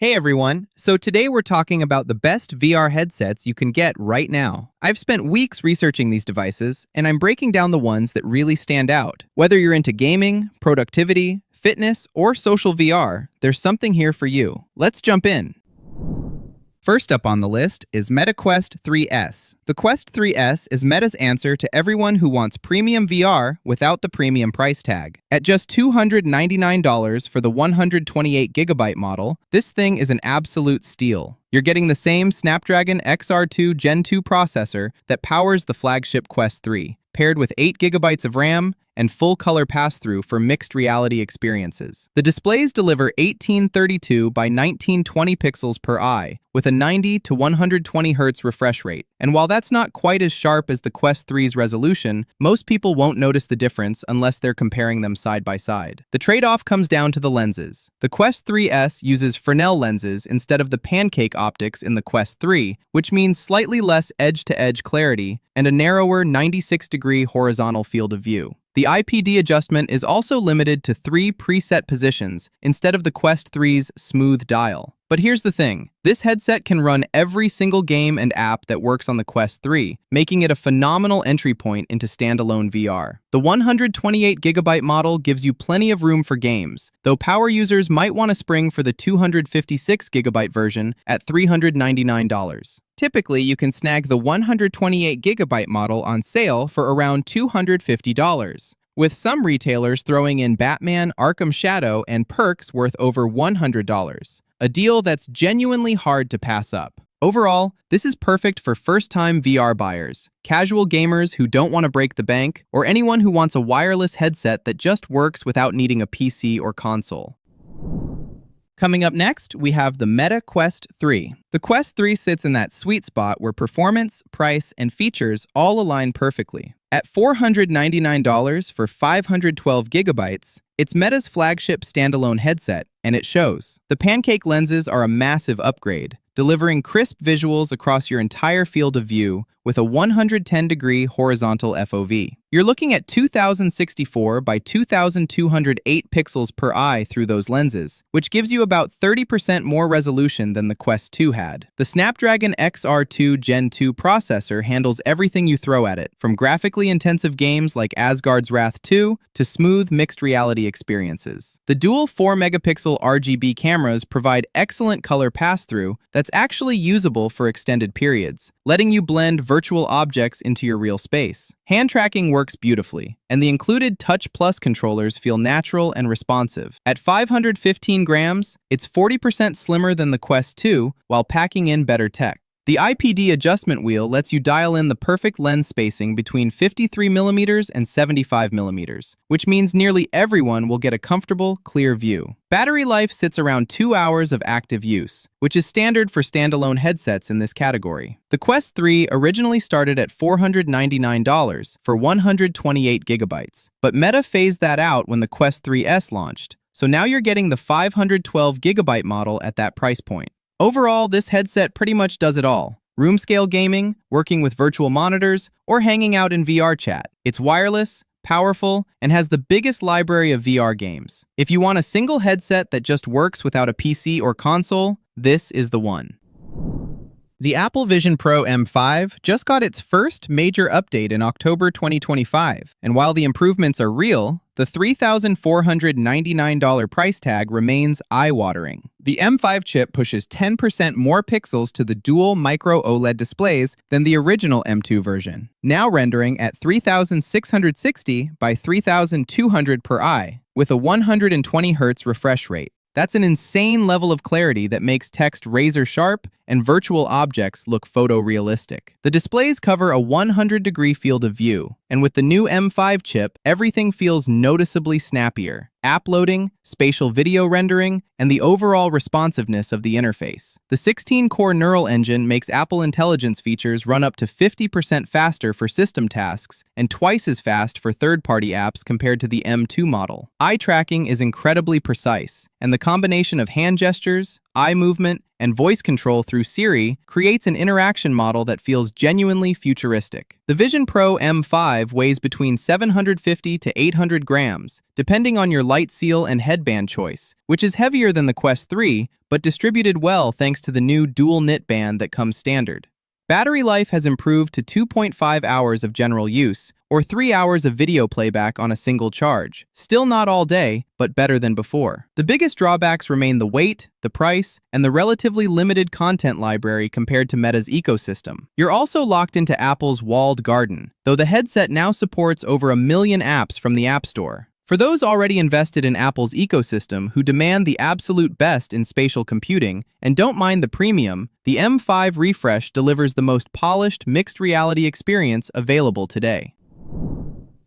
Hey everyone, so today we're talking about the best VR headsets you can get right now. I've spent weeks researching these devices, and I'm breaking down the ones that really stand out. Whether you're into gaming, productivity, fitness, or social VR, there's something here for you. Let's jump in. First up on the list is Meta Quest 3S. The Quest 3S is Meta's answer to everyone who wants premium VR without the premium price tag. At just $299 for the 128GB model, this thing is an absolute steal. You're getting the same Snapdragon XR2 Gen 2 processor that powers the flagship Quest 3, paired with 8GB of RAM and full-color pass-through for mixed reality experiences. The displays deliver 1832 by 1920 pixels per eye, with a 90 to 120 Hz refresh rate. And while that's not quite as sharp as the Quest 3's resolution, most people won't notice the difference unless they're comparing them side by side. The trade-off comes down to the lenses. The Quest 3S uses Fresnel lenses instead of the pancake optics in the Quest 3, which means slightly less edge-to-edge clarity and a narrower 96-degree horizontal field of view. The IPD adjustment is also limited to 3 preset positions instead of the Quest 3's smooth dial. But here's the thing, this headset can run every single game and app that works on the Quest 3, making it a phenomenal entry point into standalone VR. The 128GB model gives you plenty of room for games, though power users might want to spring for the 256GB version at $399. Typically, you can snag the 128GB model on sale for around $250, with some retailers throwing in Batman Arkham Shadow and perks worth over $100. A deal that's genuinely hard to pass up. Overall, this is perfect for first-time VR buyers, casual gamers who don't want to break the bank, or anyone who wants a wireless headset that just works without needing a PC or console. Coming up next, we have the Meta Quest 3. The Quest 3 sits in that sweet spot where performance, price, and features all align perfectly. At $499 for 512GB, it's Meta's flagship standalone headset, and it shows. The pancake lenses are a massive upgrade, delivering crisp visuals across your entire field of view with a 110-degree horizontal FOV. You're looking at 2064 by 2208 pixels per eye through those lenses, which gives you about 30% more resolution than the Quest 2 had. The Snapdragon XR2 Gen 2 processor handles everything you throw at it, from graphically intensive games like Asgard's Wrath 2 to smooth mixed reality experiences. The dual 4-megapixel RGB cameras provide excellent color pass-through that's actually usable for extended periods, letting you blend virtual objects into your real space. Hand tracking works beautifully, and the included Touch Plus controllers feel natural and responsive. At 515 grams, it's 40% slimmer than the Quest 2 while packing in better tech. The IPD adjustment wheel lets you dial in the perfect lens spacing between 53mm and 75mm, which means nearly everyone will get a comfortable, clear view. Battery life sits around 2 hours of active use, which is standard for standalone headsets in this category. The Quest 3 originally started at $499 for 128GB, but Meta phased that out when the Quest 3S launched, so now you're getting the 512GB model at that price point. Overall, this headset pretty much does it all. Room-scale gaming, working with virtual monitors, or hanging out in VR chat. It's wireless, powerful, and has the biggest library of VR games. If you want a single headset that just works without a PC or console, this is the one. The Apple Vision Pro M5 just got its first major update in October 2025, and while the improvements are real, the $3,499 price tag remains eye-watering. The M5 chip pushes 10% more pixels to the dual micro OLED displays than the original M2 version, now rendering at 3660 by 3200 per eye, with a 120 Hz refresh rate. That's an insane level of clarity that makes text razor sharp and virtual objects look photorealistic. The displays cover a 100-degree field of view, and with the new M5 chip, everything feels noticeably snappier. App loading, spatial video rendering, and the overall responsiveness of the interface. The 16-core neural engine makes Apple Intelligence features run up to 50% faster for system tasks and twice as fast for third-party apps compared to the M2 model. Eye tracking is incredibly precise, and the combination of hand gestures, eye movement, and voice control through Siri creates an interaction model that feels genuinely futuristic. The Vision Pro M5 weighs between 750 to 800 grams, depending on your light seal and headband choice, which is heavier than the Quest 3, but distributed well thanks to the new dual knit band that comes standard. Battery life has improved to 2.5 hours of general use, or 3 hours of video playback on a single charge. Still not all day, but better than before. The biggest drawbacks remain the weight, the price, and the relatively limited content library compared to Meta's ecosystem. You're also locked into Apple's walled garden, though the headset now supports over 1 million apps from the App Store. For those already invested in Apple's ecosystem who demand the absolute best in spatial computing and don't mind the premium, the M5 refresh delivers the most polished mixed reality experience available today.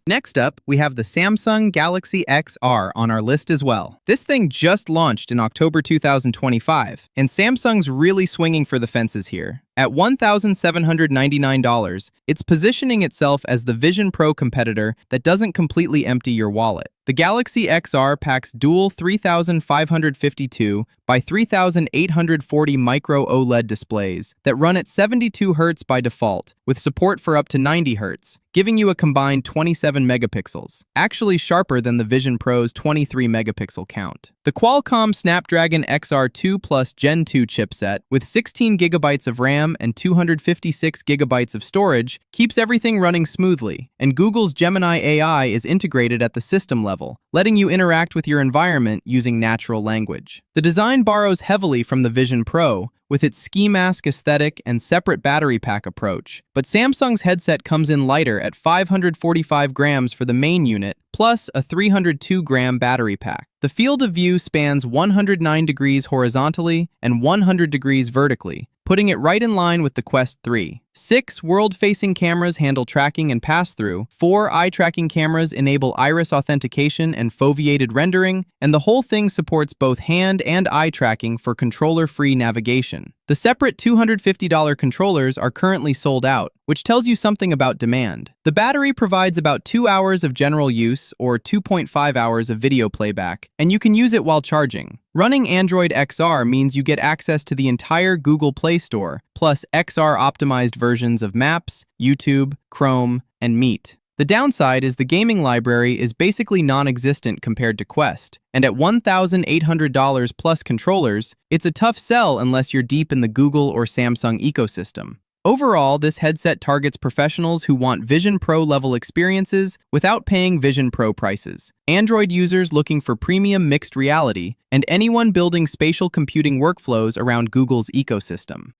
Next up, we have the Samsung Galaxy XR on our list as well. This thing just launched in October 2025, and Samsung's really swinging for the fences here. At $1,799, it's positioning itself as the Vision Pro competitor that doesn't completely empty your wallet. The Galaxy XR packs dual 3552 by 3840 micro OLED displays that run at 72 Hz by default, with support for up to 90 Hz, giving you a combined 27 megapixels, actually sharper than the Vision Pro's 23 megapixel count. The Qualcomm Snapdragon XR2 Plus Gen 2 chipset, with 16 gigabytes of RAM and 256 gigabytes of storage, keeps everything running smoothly, and Google's Gemini AI is integrated at the system level, letting you interact with your environment using natural language. The design borrows heavily from the Vision Pro, with its ski mask aesthetic and separate battery pack approach, but Samsung's headset comes in lighter at 545 grams for the main unit, plus a 302-gram battery pack. The field of view spans 109 degrees horizontally and 100 degrees vertically, putting it right in line with the Quest 3. 6 world-facing cameras handle tracking and pass-through, 4 eye-tracking cameras enable iris authentication and foveated rendering, and the whole thing supports both hand and eye tracking for controller-free navigation. The separate $250 controllers are currently sold out, which tells you something about demand. The battery provides about 2 hours of general use or 2.5 hours of video playback, and you can use it while charging. Running Android XR means you get access to the entire Google Play Store, plus XR-optimized versions of Maps, YouTube, Chrome, and Meet. The downside is the gaming library is basically non-existent compared to Quest, and at $1,800 plus controllers, it's a tough sell unless you're deep in the Google or Samsung ecosystem. Overall, this headset targets professionals who want Vision Pro level experiences without paying Vision Pro prices, Android users looking for premium mixed reality, and anyone building spatial computing workflows around Google's ecosystem.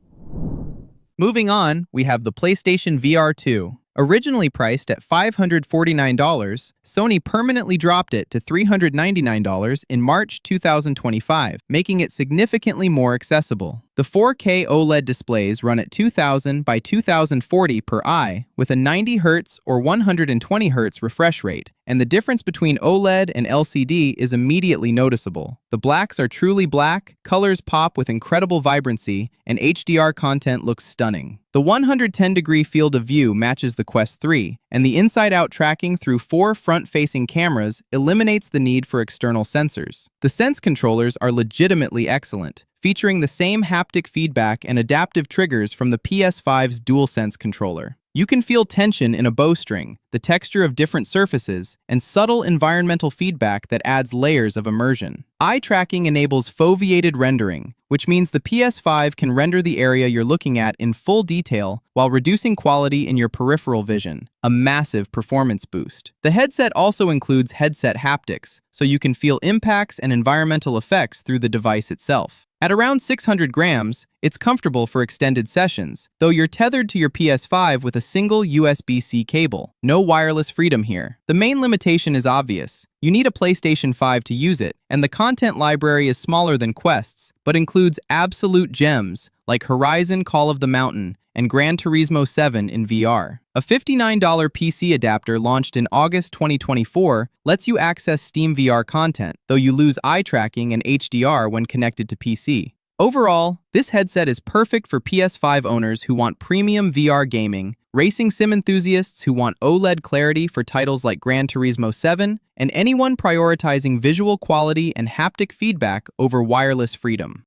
Moving on, we have the PlayStation VR 2. Originally priced at $549, Sony permanently dropped it to $399 in March 2025, making it significantly more accessible. The 4K OLED displays run at 2000 by 2040 per eye, with a 90 Hz or 120 Hz refresh rate, and the difference between OLED and LCD is immediately noticeable. The blacks are truly black, colors pop with incredible vibrancy, and HDR content looks stunning. The 110-degree field of view matches the Quest 3, and the inside-out tracking through 4 front-facing cameras eliminates the need for external sensors. The Sense controllers are legitimately excellent, featuring the same haptic feedback and adaptive triggers from the PS5's DualSense controller. You can feel tension in a bowstring, the texture of different surfaces, and subtle environmental feedback that adds layers of immersion. Eye tracking enables foveated rendering, which means the PS5 can render the area you're looking at in full detail while reducing quality in your peripheral vision, a massive performance boost. The headset also includes headset haptics, so you can feel impacts and environmental effects through the device itself. At around 600 grams, it's comfortable for extended sessions, though you're tethered to your PS5 with a single USB-C cable. No wireless freedom here. The main limitation is obvious. You need a PlayStation 5 to use it, and the content library is smaller than Quest's, but includes absolute gems like Horizon Call of the Mountain and Gran Turismo 7 in VR. A $59 PC adapter launched in August 2024 lets you access Steam VR content, though you lose eye tracking and HDR when connected to PC. Overall, this headset is perfect for PS5 owners who want premium VR gaming, racing sim enthusiasts who want OLED clarity for titles like Gran Turismo 7, and anyone prioritizing visual quality and haptic feedback over wireless freedom.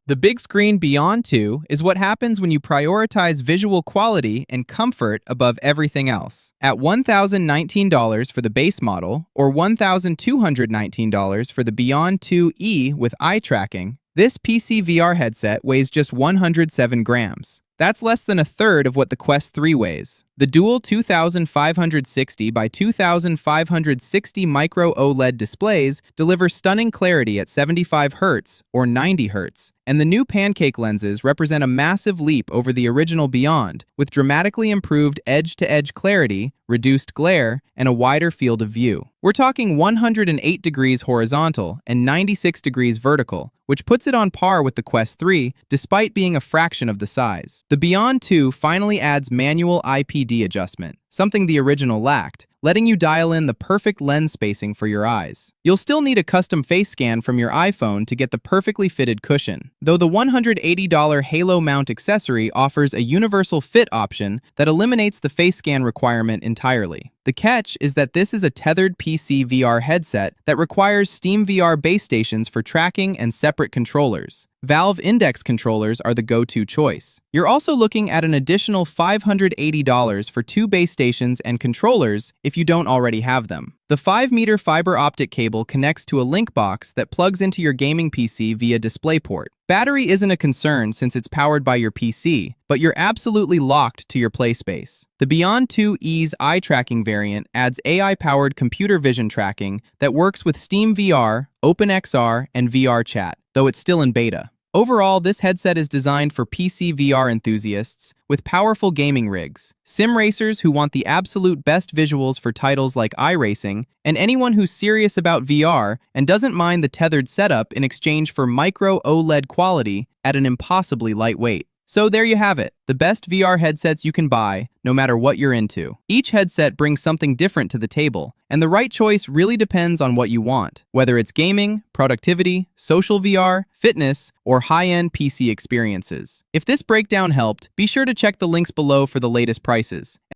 The Bigscreen Beyond 2 is what happens when you prioritize visual quality and comfort above everything else. At $1,019 for the base model, or $1,219 for the Beyond 2E with eye tracking, this PC VR headset weighs just 107 grams. That's less than a third of what the Quest 3 weighs. The dual 2560 by 2560 micro OLED displays deliver stunning clarity at 75 Hz or 90 Hz, and the new pancake lenses represent a massive leap over the original Beyond, with dramatically improved edge-to-edge clarity, reduced glare, and a wider field of view. We're talking 108 degrees horizontal and 96 degrees vertical, which puts it on par with the Quest 3 despite being a fraction of the size. The Beyond 2 finally adds manual IPD adjustment, something the original lacked, letting you dial in the perfect lens spacing for your eyes. You'll still need a custom face scan from your iPhone to get the perfectly fitted cushion, though the $180 Halo mount accessory offers a universal fit option that eliminates the face scan requirement entirely. The catch is that this is a tethered PC VR headset that requires SteamVR base stations for tracking and separate controllers. Valve Index controllers are the go-to choice. You're also looking at an additional $580 for 2 base stations and controllers if you don't already have them. The 5-meter fiber optic cable connects to a link box that plugs into your gaming PC via DisplayPort. Battery isn't a concern since it's powered by your PC, but you're absolutely locked to your play space. The Beyond 2E's eye tracking variant adds AI-powered computer vision tracking that works with SteamVR, OpenXR, and VRChat, though it's still in beta. Overall, this headset is designed for PC VR enthusiasts with powerful gaming rigs, sim racers who want the absolute best visuals for titles like iRacing, and anyone who's serious about VR and doesn't mind the tethered setup in exchange for micro OLED quality at an impossibly light weight. So there you have it, the best VR headsets you can buy, no matter what you're into. Each headset brings something different to the table, and the right choice really depends on what you want, whether it's gaming, productivity, social VR, fitness, or high-end PC experiences. If this breakdown helped, be sure to check the links below for the latest prices.